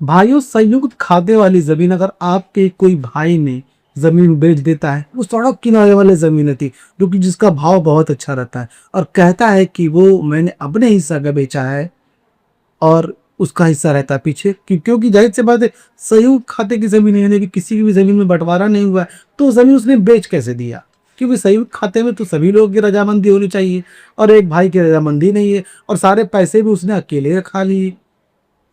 भाइयों, संयुक्त खाते वाली जमीन अगर आपके कोई भाई ने जमीन बेच देता है, वो सड़क किनारे वाले जमीन थी जो कि जिसका भाव बहुत अच्छा रहता है, और कहता है कि वो मैंने अपने हिस्सा का बेचा है और उसका हिस्सा रहता है पीछे, क्योंकि जाहिर सी बात है संयुक्त खाते की जमीन है, यानी कि किसी की भी जमीन में बंटवारा नहीं हुआ है, तो जमीन उसने बेच कैसे दिया? क्योंकि संयुक्त खाते में तो सभी लोगों की रजामंदी होनी चाहिए, और एक भाई की रजामंदी नहीं है, और सारे पैसे भी उसने अकेले खा लिए।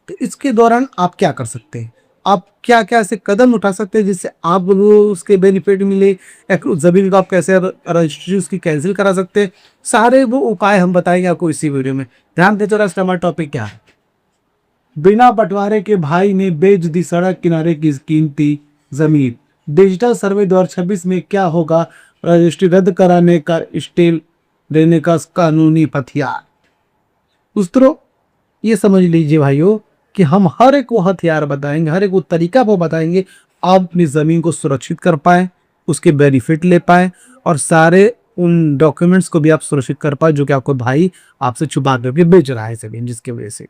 तो इसके दौरान आप क्या कर सकते हैं? आप क्या क्या ऐसे कदम उठा सकते हैं जिससे आप वो उसके बेनिफिट मिले, या उस जमीन को आप कैसे रजिस्ट्री उसकी कैंसिल करा सकते हैं? सारे वो उपाय हम बताएंगे आपको इसी वीडियो में। ध्यान दे, चलो हमारा टॉपिक क्या है। बिना बंटवारे के भाई ने बेच दी सड़क किनारे की कीमती जमीन। डिजिटल सर्वे 2026 में क्या होगा? रजिस्ट्री रद्द कराने का, स्टे देने का कानूनी हथियार। उस तरह ये समझ लीजिए भाइयों कि हम हर एक वो हथियार बताएंगे, हर एक वो तरीका वो बताएंगे, आप अपनी ज़मीन को सुरक्षित कर पाए, उसके बेनिफिट ले पाए, और सारे उन डॉक्यूमेंट्स को भी आप सुरक्षित कर पाए जो कि आपको भाई आपसे छुपा करके बेच रहा है ज़मीन, जिसकी वजह से।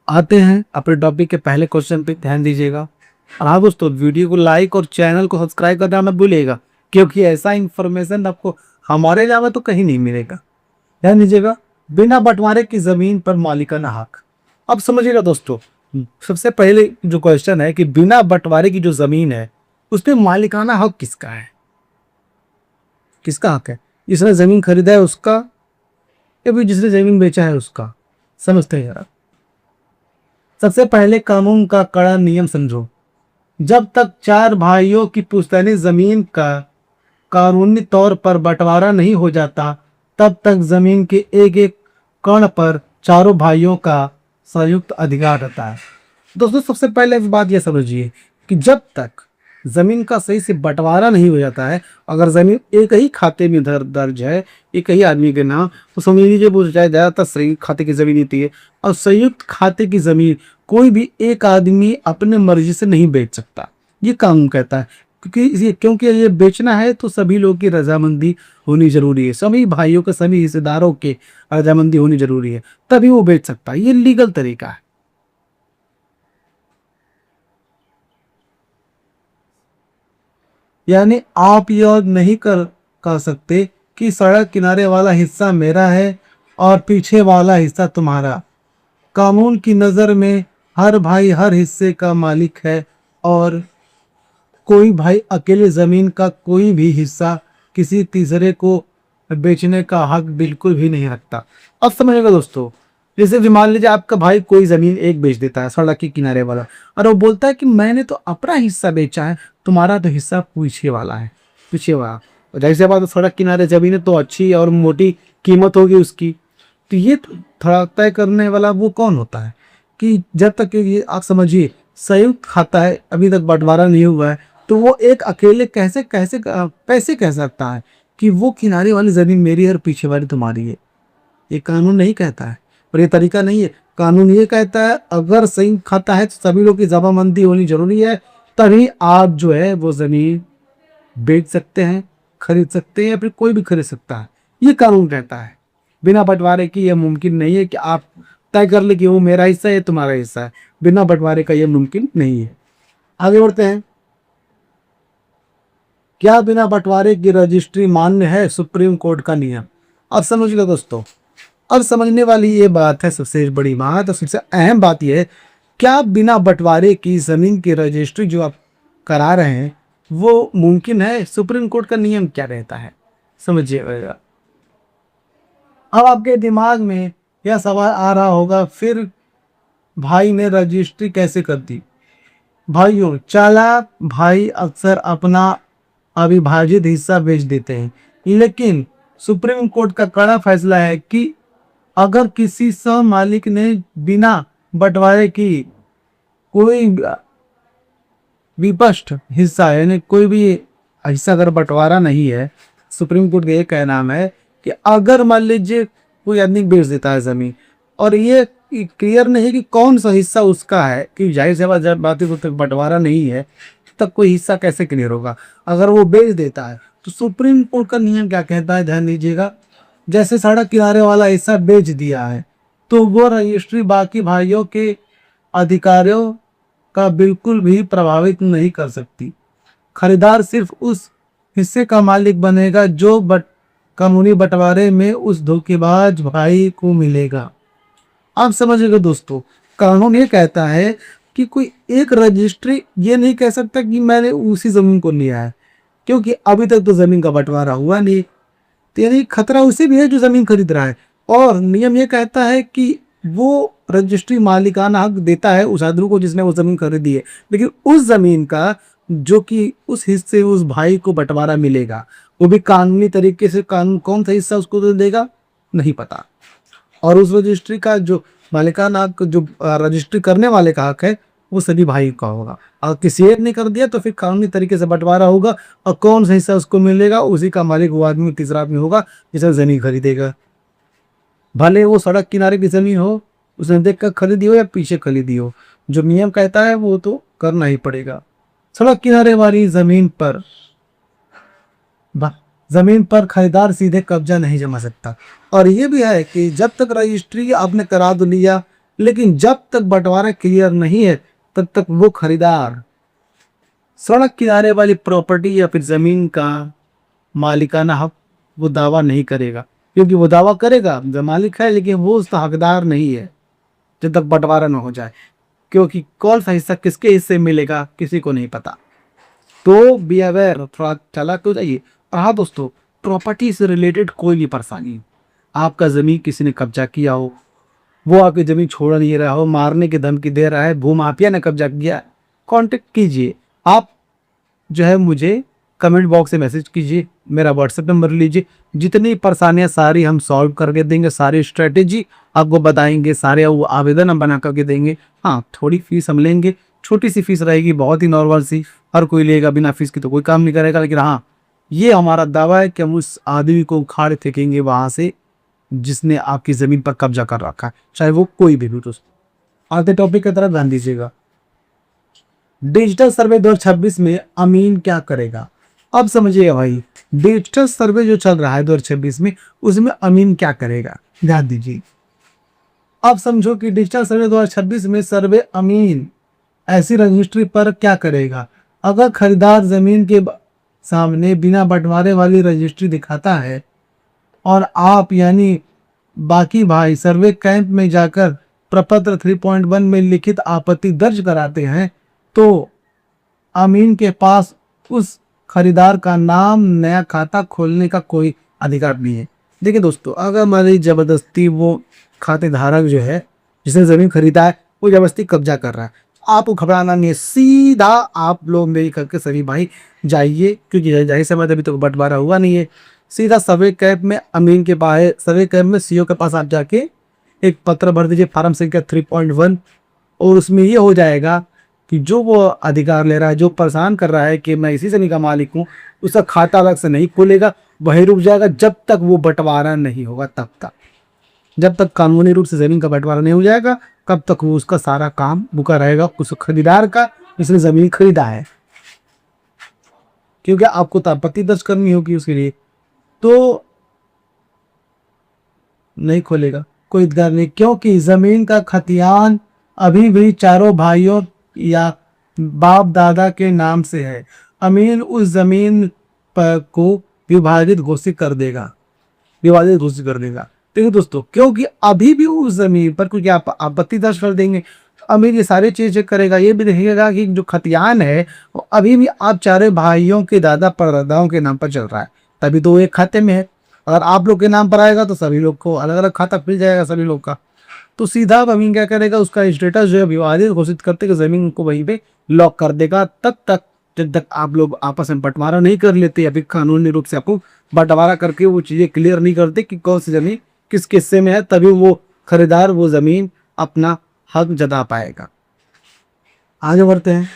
आते हैं अपने टॉपिक के पहले क्वेश्चन पे, ध्यान दीजिएगा। और हाँ दोस्तों, वीडियो को लाइक और चैनल को सब्सक्राइब करना मत भूलिएगा, क्योंकि ऐसा इंफॉर्मेशन आपको हमारे अलावा तो कहीं नहीं मिलेगा। ध्यान दीजिएगा, बिना बंटवारे की जमीन पर मालिकाना हक। अब समझिएगा दोस्तों, सबसे पहले जो क्वेश्चन है कि बिना बंटवारे की जो जमीन है उस पे मालिकाना हक किसका है? किसका हक है? जिसने जमीन खरीदा है उसका, या फिर जिसने जमीन बेचा है उसका? समझते हैं यार। सबसे पहले कानून का कड़ा नियम समझो। जब तक चार भाइयों की पुश्तैनी जमीन का कानूनी तौर पर बंटवारा नहीं हो जाता, तब तक जमीन के एक एक कण पर चारों भाइयों का संयुक्त अधिकार रहता है। दोस्तों, सबसे पहले इस बात यह समझिए कि जब तक जमीन का सही से बंटवारा नहीं हो जाता है, अगर जमीन एक ही खाते में दर्ज है, एक ही आदमी के नाम, तो समझ लीजिए वो चाहे ज्यादातर संयुक्त खाते की जमीन होती है, और संयुक्त खाते की जमीन कोई भी एक आदमी अपने मर्जी से नहीं बेच सकता, ये कानून कहता है। क्योंकि ये बेचना है तो सभी लोगों की रजामंदी होनी जरूरी है, सभी भाइयों के, सभी हिस्सेदारों के रजामंदी होनी जरूरी है, तभी वो बेच सकता है। ये लीगल तरीका है। यानी आप यह नहीं कर सकते कि सड़क किनारे वाला हिस्सा मेरा है और पीछे वाला हिस्सा तुम्हारा। कानून की नज़र में हर भाई हर हिस्से का मालिक है, और कोई भाई अकेले जमीन का कोई भी हिस्सा किसी तीसरे को बेचने का हक बिल्कुल भी नहीं रखता। अब समझिएगा दोस्तों, जैसे कि मान लीजिए आपका भाई कोई जमीन एक बेच देता है सड़क के किनारे वाला, और वो बोलता है कि मैंने तो अपना हिस्सा बेचा है, तुम्हारा तो हिस्सा पीछे वाला है, पीछे वाला। और जाहिर सी बात है, सड़क किनारे जमीन है तो अच्छी और मोटी कीमत होगी उसकी। तो ये थोड़ा तय करने वाला वो कौन होता है कि जब तक ये आप समझिए संयुक्त खाता है, अभी तक बंटवारा नहीं हुआ है, तो वो एक अकेले कैसे कैसे कह सकता है कि वो किनारे वाली जमीन मेरी है और पीछे वाली तुम्हारी है? ये कानून नहीं कहता है, और ये तरीका नहीं है। कानून ये कहता है अगर संयुक्त खाता है तो सभी लोग की जमाबंदी होनी जरूरी है, तभी आप जो है वो जमीन बेच सकते हैं, खरीद सकते हैं, या फिर कोई भी खरीद सकता है। ये कानून कहता है। बिना बंटवारे की यह मुमकिन नहीं है कि आप तय कर ले कि वो मेरा हिस्सा है, तुम्हारा हिस्सा है। बिना बंटवारे का यह मुमकिन नहीं है। आगे बढ़ते हैं। क्या बिना बंटवारे की रजिस्ट्री मान्य है? सुप्रीम कोर्ट का नियम। अब समझ लो दोस्तों, अब समझने वाली ये बात है, सबसे बड़ी बात और सबसे अहम बात यह है, क्या बिना बंटवारे की जमीन की रजिस्ट्री जो आप करा रहे हैं वो मुमकिन है? सुप्रीम कोर्ट का नियम क्या रहता है, समझिएगा। अब आपके दिमाग में यह सवाल आ रहा होगा, फिर भाई ने रजिस्ट्री कैसे कर दी? भाइयों, चालाक भाई अक्सर अपना अविभाजित हिस्सा बेच देते हैं, लेकिन सुप्रीम कोर्ट का कड़ा फैसला है कि अगर किसी सह मालिक ने बिना बंटवारे की कोई विपक्ष हिस्सा, यानी कोई भी हिस्सा अगर बंटवारा नहीं है, सुप्रीम कोर्ट का ये कहना है कि अगर मान लीजिए कोई आदमी बेच देता है जमीन, और ये क्लियर नहीं है कि कौन सा हिस्सा उसका है, कि जाहिर सी बात जब बात तक बंटवारा नहीं है तब कोई हिस्सा कैसे क्लियर होगा? अगर वो बेच देता है तो सुप्रीम कोर्ट का नियम क्या कहता है, ध्यान दीजिएगा। जैसे सड़क किनारे वाला हिस्सा बेच दिया है, तो वो रजिस्ट्री बाकी भाइयों के अधिकारों का बिल्कुल भी प्रभावित नहीं कर सकती। खरीदार सिर्फ उस हिस्से का मालिक बनेगा जो कानूनी बंटवारे में उस धोखेबाज भाई को मिलेगा। आप समझिएगा दोस्तों, कानून ये कहता है कि कोई एक रजिस्ट्री ये नहीं कह सकता कि मैंने उसी जमीन को लिया है, क्योंकि अभी तक तो जमीन का बंटवारा हुआ नहीं। तो यानी खतरा उसे भी है जो जमीन खरीद रहा है। और नियम ये कहता है कि वो रजिस्ट्री मालिकाना हक देता है उस आदमी को जिसने वो जमीन खरीदी है, लेकिन उस जमीन का जो कि उस हिस्से उस भाई को बंटवारा मिलेगा वो भी कानूनी तरीके से, कानून कौन सा हिस्सा उसको तो देगा नहीं पता। और उस रजिस्ट्री का जो मालिकाना हक, जो रजिस्ट्री करने वाले का हक है, वो सभी भाई का होगा। और किसी एक ने कर दिया तो फिर कानूनी तरीके से बंटवारा होगा और कौन सा हिस्सा उसको मिलेगा उसी का मालिक वो आदमी तीसरा आदमी होगा जिसे जमीन खरीदेगा। भले वो सड़क किनारे की जमीन हो, उसने देख कर खरीदी हो या पीछे खरीदी हो, जो नियम कहता है वो तो करना ही पड़ेगा। सड़क किनारे वाली जमीन पर खरीदार सीधे कब्जा नहीं जमा सकता। और ये भी है कि जब तक रजिस्ट्री आपने करा तो लिया, लेकिन जब तक बंटवारा क्लियर नहीं है तब तक वो खरीदार सड़क किनारे वाली प्रॉपर्टी या फिर जमीन का मालिकाना हक वो दावा नहीं करेगा, क्योंकि वो दावा करेगा जो मालिक है लेकिन वो उसका हकदार नहीं है जब तक बंटवारा न हो जाए, क्योंकि कौन सा हिस्सा किसके हिस्से मिलेगा किसी को नहीं पता। तो बी अवेयर, थोड़ा चालाक हो जाइए। और हाँ दोस्तों, प्रॉपर्टी से रिलेटेड कोई भी परेशानी, आपका जमीन किसी ने कब्जा किया हो, वो आपकी जमीन छोड़ नहीं रहा हो, मारने की धमकी दे रहा है, भूमाफिया ने कब्जा किया, कांटेक्ट कीजिए। आप जो है मुझे कमेंट बॉक्स से मैसेज कीजिए, मेरा व्हाट्सएप नंबर लीजिए। जितनी परेशानियां सारी हम सॉल्व करके देंगे, सारी स्ट्रेटेजी आपको बताएंगे, सारे वो आवेदन हम बना करके देंगे। हाँ, थोड़ी फीस हम लेंगे, छोटी सी फीस रहेगी, बहुत ही नॉर्मल सी, हर कोई लेगा, बिना फीस की तो कोई काम नहीं करेगा। लेकिन हाँ, ये हमारा दावा है कि हम उस आदमी को उखाड़ फेंकेंगे वहां से जिसने आपकी जमीन पर कब्जा कर रखा है, चाहे वो कोई भी हो। दोस्तों आगे टॉपिक की तरफ ध्यान दीजिएगा। डिजिटल सर्वे 2026 में अमीन क्या करेगा? अब समझिएगा भाई, डिजिटल सर्वे जो चल रहा है 2026 में, उसमें अमीन क्या करेगा, ध्यान दीजिए। अब समझो कि डिजिटल सर्वे 2026 में सर्वे अमीन ऐसी रजिस्ट्री पर क्या करेगा? अगर खरीदार जमीन के सामने बिना बंटवारे वाली रजिस्ट्री दिखाता है और आप यानी बाकी भाई सर्वे कैंप में जाकर प्रपत्र 3.1 में लिखित आपत्ति दर्ज कराते हैं, तो अमीन के पास उस खरीदार का नाम, नया खाता खोलने का कोई अधिकार नहीं है। देखिए दोस्तों, अगर हमारी जबरदस्ती वो खाते धारक जो है जिसने जमीन खरीदा है वो जबरदस्ती कब्जा कर रहा है, आपको घबराना नहीं है। सीधा आप लोग मेरी करके सभी भाई जाइए, क्योंकि जाहिर सी बात अभी तो बंटवारा हुआ नहीं है। सीधा सर्वे कैंप में अमीन के पास, सर्वे कैंप में सीओ के पास आप जाके एक पत्र भर दीजिए, फार्म संख्या 3.1, और उसमें ये हो जाएगा कि जो वो अधिकार ले रहा है, जो परेशान कर रहा है कि मैं इसी जमीन का मालिक हूँ, उसका खाता अलग से नहीं खुलेगा, वही रुक जाएगा जब तक वो बंटवारा नहीं होगा। तब तक, जब तक कानूनी रूप से जमीन का बंटवारा नहीं हो जाएगा, कब तक वो उसका सारा काम रुका रहेगा, उस खरीदार का जिसने जमीन खरीदा है, क्योंकि आपको तो आपत्ति दर्ज करनी होगी उसके लिए, तो नहीं खोलेगा, कोई अधिकार नहीं, क्योंकि जमीन का खतियान अभी भी चारों भाइयों या बाप दादा के नाम से है। अमीन उस जमीन पर को विभाजित घोषित कर देगा, देखिए दोस्तों, क्योंकि अभी भी उस जमीन पर, क्योंकि आप आपत्ति दर्ज कर देंगे, अमीर ये सारी चीज चेक करेगा, ये भी देखेगा कि जो खतियान है वो अभी भी आप चारों भाइयों के दादा परदादाओं के नाम पर चल रहा है, तभी तो एक खाते में है। अगर आप लोग के नाम पर आएगा तो सभी लोग को अलग अलग खाता खुल जाएगा सभी लोग का। तो सीधा अमीन क्या करेगा, उसका स्टेटस जो है विवादित घोषित करते कि जमीन को वहीं पे लॉक कर देगा, तब तक जब तक आप लोग आपस में बंटवारा नहीं कर लेते या फिर कानूनी रूप से आपको बंटवारा करके वो चीजें क्लियर नहीं करते कि कौन सी जमीन किस किस्से में है, तभी वो खरीदार वो जमीन अपना हक जता पाएगा। आगे बढ़ते हैं।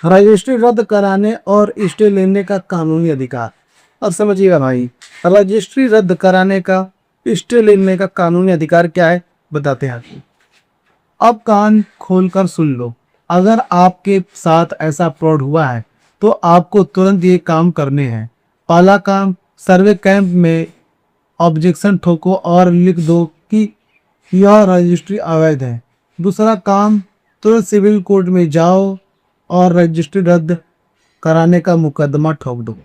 रजिस्ट्री रद्द कराने और स्टे लेने का कानूनी अधिकार। अब समझिएगा भाई, रजिस्ट्री रद्द कराने का, स्टे लेने का कानूनी अधिकार क्या है बताते हैं आपको। अब कान खोलकर सुन लो, अगर आपके साथ ऐसा फ्रॉड हुआ है तो आपको तुरंत ये काम करने हैं। पहला काम, सर्वे कैंप में ऑब्जेक्शन ठोको और लिख दो कि यह रजिस्ट्री अवैध है। दूसरा काम, तुरंत सिविल कोर्ट में जाओ और रजिस्ट्री रद्द कराने का मुकदमा ठोक दो।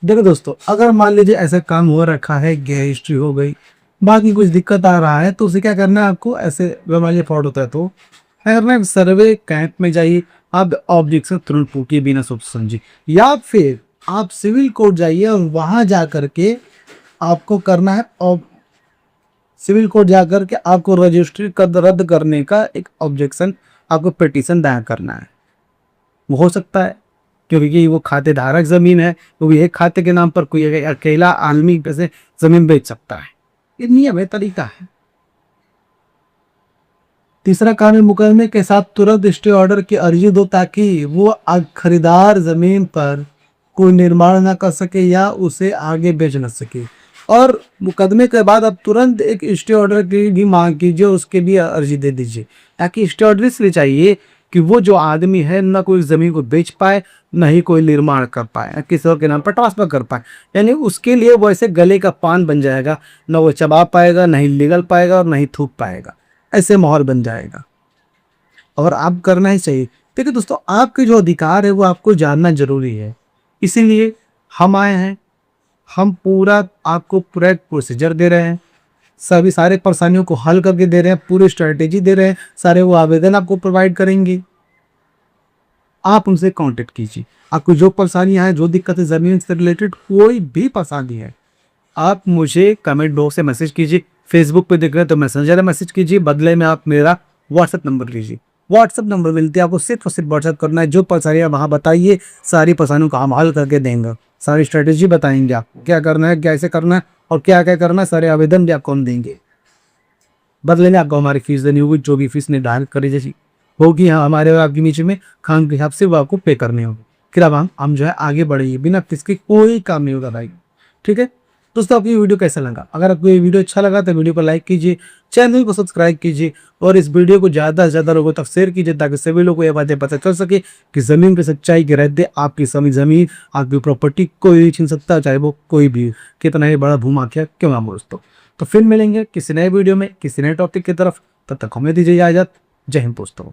देखो दोस्तों, अगर मान लीजिए ऐसा काम हो रखा है, गैर हिस्ट्री हो गई, बाकी कुछ दिक्कत आ रहा है, तो उसे क्या करना है आपको, ऐसे मान लीजिए फ्रॉड होता है तो क्या करना है, सर्वे कैंप में जाइए, आप ऑब्जेक्शन तुरंत पूछिए बिना सोच समझे, या फिर आप सिविल कोर्ट जाइए और वहां जा करके आपको करना है, और सिविल कोर्ट जा करके आपको रजिस्ट्री रद्द करने का एक ऑब्जेक्शन, आपको पिटीशन दायर करना है। वो हो सकता है क्योंकि वो खातेधारक जमीन है, तो एक खाते के नाम पर कोई अकेला आदमी कैसे जमीन बेच सकता है, ये नियम है, तरीका है। तीसरा काम है, मुकदमे के साथ तुरंत स्टे ऑर्डर की अर्जी दो ताकि वो खरीदार जमीन पर कोई निर्माण ना कर सके या उसे आगे बेच न सके। और मुकदमे के बाद आप तुरंत एक स्टे ऑर्डर की भी मांग कीजिए, उसके भी अर्जी दे दीजिए, ताकि स्टे ऑर्डर इसलिए चाहिए कि वो जो आदमी है ना कोई जमीन को बेच पाए, ना ही कोई निर्माण कर पाए, किसी और के नाम पर ट्रांसफर कर पाए। यानी उसके लिए वो ऐसे गले का पान बन जाएगा, ना वो चबा पाएगा, ना ही निगल पाएगा और ना ही थूक पाएगा, ऐसे माहौल बन जाएगा। और आप करना ही चाहिए। देखिए दोस्तों, आपके जो अधिकार है वो आपको जानना जरूरी है, इसीलिए हम आए हैं। हम पूरा आपको पूरा एक प्रोसीजर दे रहे हैं, सभी सारे परेशानियों को हल करके दे रहे हैं, पूरी स्ट्रेटेजी दे रहे हैं, सारे वो आवेदन आपको प्रोवाइड करेंगे। आप उनसे कांटेक्ट कीजिए, आपको जो परेशानियां हैं, जो दिक्कत है, जमीन से रिलेटेड कोई भी परेशानी है, आप मुझे कमेंट बॉक्स से मैसेज कीजिए। फेसबुक पे देख रहे हैं तो मैसेंजर मैसेज कीजिए, बदले में आप मेरा व्हाट्सएप नंबर लीजिए। व्हाट्सएप नंबर मिलते हैं आपको, सिर्फ और सिर्फ व्हाट्सएप करना है, जो परेशानियाँ वहाँ बताइए, सारी परेशानियों का हम हल करके देंगे, सारी स्ट्रेटेजी बताएंगे आपको क्या करना है, कैसे करना है और क्या क्या करना है, सारे आवेदन भी आपको हम देंगे। बदले में आपको हमारी फीस देनी होगी, जो भी फीस निर्धारित करी जैसी होगी हाँ हमारे और आपके बीच में खान के हिसाब से वो आपको पे करनी होगी। फिर अब हम जो है आगे बढ़ेंगे, बिना फीस के कोई काम नहीं होगा भाई। ठीक है दोस्तों, आपको ये वीडियो कैसा लगा? अगर आपको ये वीडियो अच्छा लगा तो वीडियो को लाइक कीजिए, चैनल को सब्सक्राइब कीजिए और इस वीडियो को ज़्यादा से ज़्यादा लोगों तक शेयर कीजिए, ताकि सभी लोगों को ये बातें पता चल सके कि ज़मीन की सच्चाई के रहते आपकी ज़मीन, आपकी प्रॉपर्टी कोई नहीं छीन सकता, चाहे वो कोई भी कितना ही बड़ा भूमाफिया क्यों ना हो दोस्तों। तो फिर मिलेंगे किसी नए वीडियो में, किसी नए टॉपिक की तरफ, तब तक हमें दीजिए इजाज़त। जय हिंद दोस्तों।